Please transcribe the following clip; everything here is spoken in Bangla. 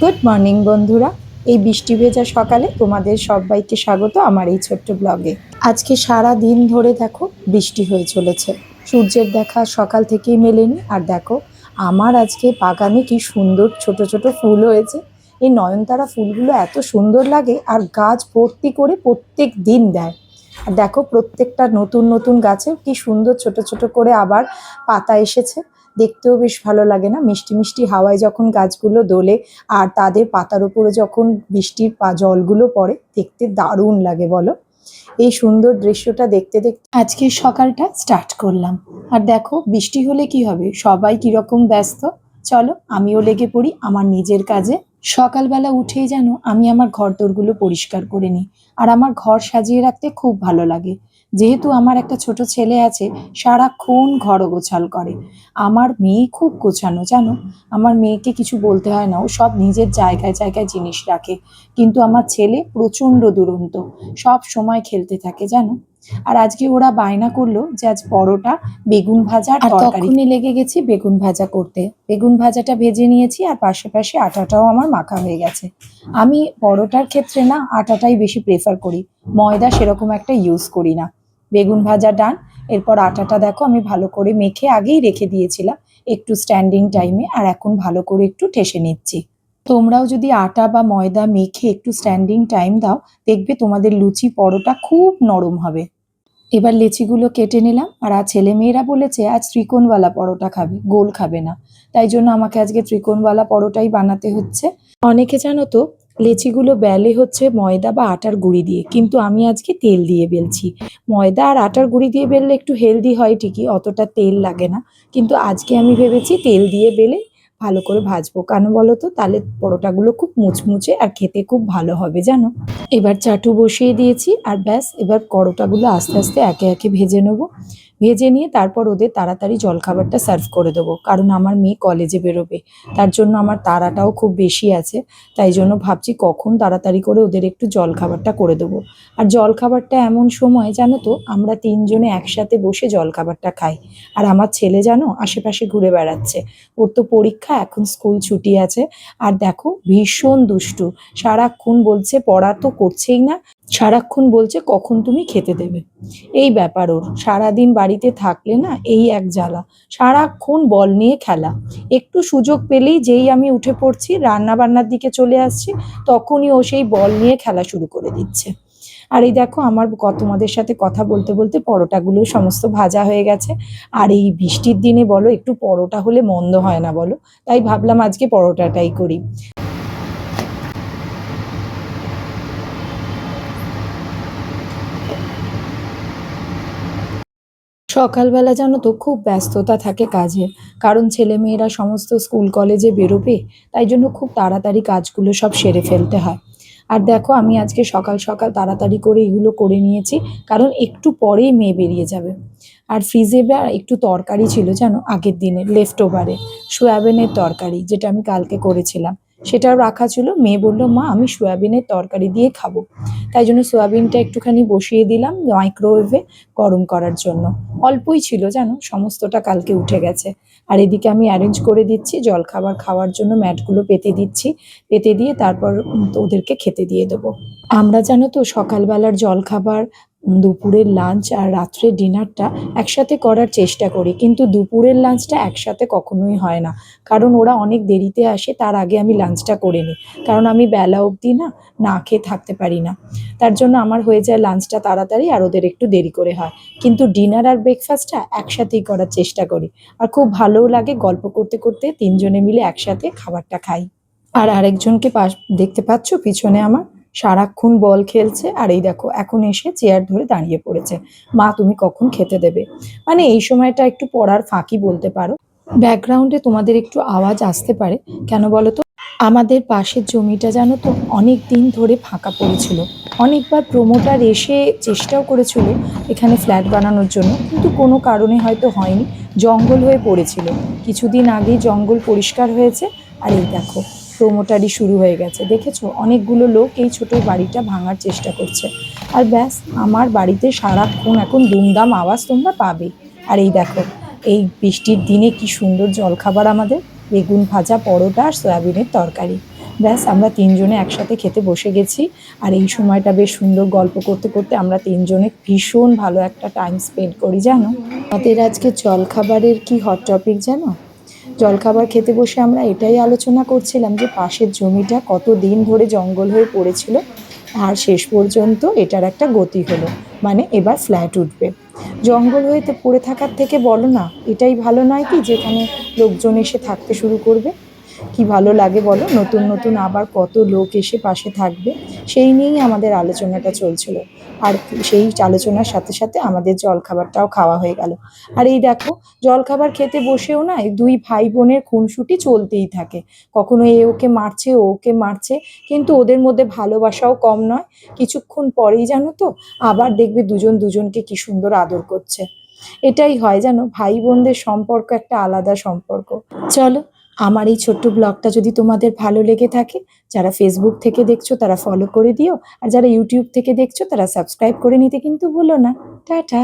গুড মর্নিং বন্ধুরা। এই বৃষ্টি ভেজা সকালে তোমাদের সবাইকে স্বাগত আমার এই ছোট্ট ব্লগে। আজকে সারা দিন ধরে দেখো বৃষ্টি হয়ে চলেছে, সূর্যের দেখা সকাল থেকেই মেলেনি। আর দেখো আমার আজকে বাগানে কি সুন্দর ছোট ছোট ফুল হয়েছে। এই নয়নতারা ফুলগুলো এত সুন্দর লাগে, আর গাছ ভর্তি করে প্রত্যেক দিন দেয়। আর দেখো প্রত্যেকটা নতুন নতুন গাছে কি সুন্দর ছোট ছোট করে আবার পাতা এসেছে। দেখতেও বেশ ভালো লাগে না? মিষ্টি মিষ্টি হাওয়ায় যখন গাছগুলো দোলে আর তাদের পাতার উপরে যখন বৃষ্টির জলগুলো পড়ে, দেখতে দারুণ লাগে বলো। এই সুন্দর দৃশ্যটা দেখতে দেখতে আজকের সকালটা স্টার্ট করলাম। আর দেখো বৃষ্টি হলে কি হবে, সবাই কিরকম ব্যস্ত। চলো আমিও লেগে পড়ি আমার নিজের কাজে। সকালবেলা উঠেই যেন আমি আমার ঘরদোরগুলো পরিষ্কার করে নিই। আর আমার ঘর সাজিয়ে রাখতে খুব ভালো লাগে। যেহেতু আমার একটা ছোট ছেলে আছে, সারাক্ষণ ঘর গোছাল করে। আমার মেয়ে খুব গোছানো জানো। আমার মেয়েকে কিছু বলতে হয় না, ও সব নিজের জায়গায় জায়গায় জিনিস রাখে। কিন্তু আমার ছেলে প্রচন্ড দুরন্ত, সব সময় খেলতে থাকে জানো। আর আজকে ওরা বায়না করলো যে আজ পরোটা, বেগুন ভাজা আর তখনই লেগে গেছি বেগুন ভাজা করতে। বেগুন ভাজাটা ভেজে নিয়েছি আর পাশাপাশি আটাটাও আমার মাখা হয়ে গেছে। আমি পরোটার ক্ষেত্রে না আটাটাই বেশি প্রেফার করি, ময়দা সেরকম একটা ইউজ করি না। বেগুন ভাজা ডান। এরপর আটাটা দেখো আমি ভালো করে মেখে আগেই রেখে দিয়েছিলাম একটু স্ট্যান্ডিং টাইমে, আর এখন ভালো করে একটু ঠেসে নিচ্ছি। তোমরাও যদি আটা বা ময়দা মেখে একটু স্ট্যান্ডিং টাইম দাও, দেখবে তোমাদের লুচি পরোটা খুব নরম হবে। এবার লেচিগুলো কেটে নিলাম। আর ছেলে মেয়েরা বলেছে আজ ত্রিকোণওয়ালা পরোটা খাবে, গোল খাবে না। তাই জন্য আমাকে আজকে ত্রিকোণওয়ালা পরোটাই বানাতে হচ্ছে। অনেকে জানো তো লেচিগুলো বেলে হচ্ছে ময়দা বা আটার গুঁড়ি দিয়ে, কিন্তু আমি আজকে তেল দিয়ে বেলছি। ময়দা আর আটার গুঁড়ি দিয়ে বেললে একটু হেলদি হয় ঠিকই, অতটা তেল লাগে না। কিন্তু আজকে আমি ভেবেছি তেল দিয়ে বেলে ভালো করে ভাজবো, কেন বলো তো? তাহলে পরোটাগুলো খুব মুচমুচে আর খেতে খুব ভালো হবে জানো। এবার চাটু বসিয়ে দিয়েছি আর ব্যাস, এবার পরোটাগুলো আস্তে আস্তে একে একে ভেজে নেবো। ভেজে নিয়ে তারপর ওদের তাড়াতাড়ি জলখাবারটা সার্ভ করে দেবো, কারণ আমার মেয়ে কলেজে বেরোবে। তার জন্য আমার তাড়াটাও খুব বেশি আছে। তাই জন্য ভাবছি কখন তাড়াতাড়ি করে ওদের একটু জলখাবারটা করে দেবো। আর জলখাবারটা এমন সময় জানো তো, আমরা তিনজনে একসাথে বসে জলখাবারটা খাই। আর আমার ছেলে জানো আশেপাশে ঘুরে বেড়াচ্ছে, ওর তো পরীক্ষা, এখন স্কুল ছুটি আছে। আর দেখো ভীষণ দুষ্টু, সারাক্ষণ বলছে পড়া তো করছেই না, সারাক্ষণ বলছে কখন তুমি খেতে দেবে। এই ব্যাপার ওর, সারাদিন বাড়িতে থাকলে না এই এক জ্বালা, সারাক্ষণ বল নিয়ে খেলা। একটু সুযোগ পেলেই যেই আমি উঠে পড়ছি রান্না বান্নার দিকে চলে আসছি, তখনই ও সেই বল নিয়ে খেলা শুরু করে দিচ্ছে। আর এই দেখো আমার তোমাদের সাথে কথা বলতে বলতে পরোটাগুলো সমস্ত ভাজা হয়ে গেছে। আর এই বৃষ্টির দিনে বলো একটু পরোটা হলে মন্দ হয় না বলো। তাই ভাবলাম আজকে পরোটাটাই করি। সকালবেলা জানো তো খুব ব্যস্ততা থাকে কাজের, কারণ ছেলেমেয়েরা সমস্ত স্কুল কলেজে বেরোবে। তাই জন্য খুব তাড়াতাড়ি কাজগুলো সব সেরে ফেলতে হয়। আর দেখো আমি আজকে সকাল সকাল তাড়াতাড়ি করে এগুলো করে নিয়েছি, কারণ একটু পরেই মেয়ে বেরিয়ে যাবে। আর ফ্রিজে বা একটু তরকারি ছিল জানো, আগের দিনের লেফট ওভারে সয়াবিনের তরকারি, যেটা আমি কালকে করেছিলাম। সেটাও রাখা ছিল। মেয়ে বললো মা আমি সয়াবিনের তরকারি দিয়ে খাবো। তাই জন্য সয়াবিনটা একটুখানি বসিয়ে দিলাম মাইক্রোওয়েভে গরম করার জন্য। অল্পই ছিল জানো, সমস্তটা কালকে উঠে গেছে। আর এদিকে আমি অ্যারেঞ্জ করে দিচ্ছি জলখাবার খাওয়ার জন্য, ম্যাটগুলো পেতে দিচ্ছি। পেতে দিয়ে তারপর ওদেরকে খেতে দিয়ে দেবো। আমরা জানো তো সকালবেলার জলখাবার, দুপুরের লাঞ্চ আর রাত্রের ডিনারটা একসাথে করার চেষ্টা করি, কিন্তু দুপুরের লাঞ্চটা একসাথে কখনোই হয় না। কারণ ওরা অনেক দেরিতে আসে, তার আগে আমি লাঞ্চটা করে নিই। কারণ আমি বেলা অবধি না না খেয়ে থাকতে পারি না। তার জন্য আমার হয়ে যায় লাঞ্চটা তাড়াতাড়ি, আর ওদের একটু দেরি করে হয়। কিন্তু ডিনার আর ব্রেকফাস্টটা একসাথেই করার চেষ্টা করি। আর খুব ভালোও লাগে, গল্প করতে করতে তিনজনে মিলে একসাথে খাবারটা খাই। আর আরেকজনকে দেখতে পাচ্ছ পিছনে আমার, সারাক্ষণ বল খেলছে। আর এই দেখো এখন এসে চেয়ার ধরে দাঁড়িয়ে পড়েছে, মা তুমি কখন খেতে দেবে। মানে এই সময়টা একটু পড়ার ফাঁকি বলতে পারো। ব্যাকগ্রাউন্ডে তোমাদের একটু আওয়াজ আসতে পারে, কেন বলো তো? আমাদের পাশের জমিটা জানো তো অনেক দিন ধরে ফাঁকা পড়েছিল। অনেকবার প্রমোটার এসে চেষ্টাও করেছিল এখানে ফ্ল্যাট বানানোর জন্য, কিন্তু কোনো কারণে হয়তো হয়নি, জঙ্গল হয়ে পড়েছিল। কিছুদিন আগেই জঙ্গল পরিষ্কার হয়েছে। আর এই দেখো প্রমোটারই শুরু হয়ে গেছে, দেখেছো অনেকগুলো লোক এই ছোট বাড়িটা ভাঙার চেষ্টা করছে। আর ব্যাস আমার বাড়িতে সারাক্ষণ এখন দুমদাম আওয়াজ তোমরা পাবে। আর এই দেখো এই বৃষ্টির দিনে কি সুন্দর জলখাবার আমাদের, বেগুন ভাজা, পরোটা আর সয়াবিনের তরকারি। ব্যাস আমরা তিনজনে একসাথে খেতে বসে গেছি। আর এই সময়টা বেশ সুন্দর গল্প করতে করতে আমরা তিনজনে ভীষণ ভালো একটা টাইম স্পেন্ড করি জানো। আমাদের আজকে জলখাবারের কি হট টপিক জানো? জলখাবার খেতে বসে আমরা এটাই আলোচনা করছিলাম যে পাশের জমিটা কতদিন ধরে জঙ্গল হয়ে পড়েছিল, আর শেষ পর্যন্ত এটার একটা গতি হলো, মানে এবার ফ্ল্যাট উঠবে। জঙ্গল হয়ে তো পড়ে থাকার থেকে বলো না এটাই ভালো নয় কি, যেখানে লোকজন এসে থাকতে শুরু করবে। কি ভালো লাগে বলো, নতুন নতুন আবার কত লোক এসে পাশে থাকবে, সেই নিয়েই আমাদের আলোচনাটা চলছিল। আর সেই আলোচনার সাথে সাথে আমাদের জলখাবারটাও খাওয়া হয়ে গেল। আর এই দেখো, জলখাবার খেতে বসেও না এই দুই ভাই বোনের খুনসুটি চলতেই থাকে। কখনো এ ওকে মারছে, ও ওকে মারছে, কিন্তু ওদের মধ্যে ভালোবাসাও কম নয়। কিছুক্ষণ পরেই জানো তো আবার দেখবে দুজন দুজনকে কি সুন্দর আদর করছে। এটাই হয় জানো, ভাই বোনদের সম্পর্ক একটা আলাদা সম্পর্ক। চলো, আমার এই ছোট্ট ব্লগটা যদি তোমাদের ভালো লেগে থাকে, যারা ফেসবুক থেকে দেখছো তারা ফলো করে দিও, আর যারা ইউটিউব থেকে দেখছো তারা সাবস্ক্রাইব করে নিতে কিন্তু ভুলো না। টাটা।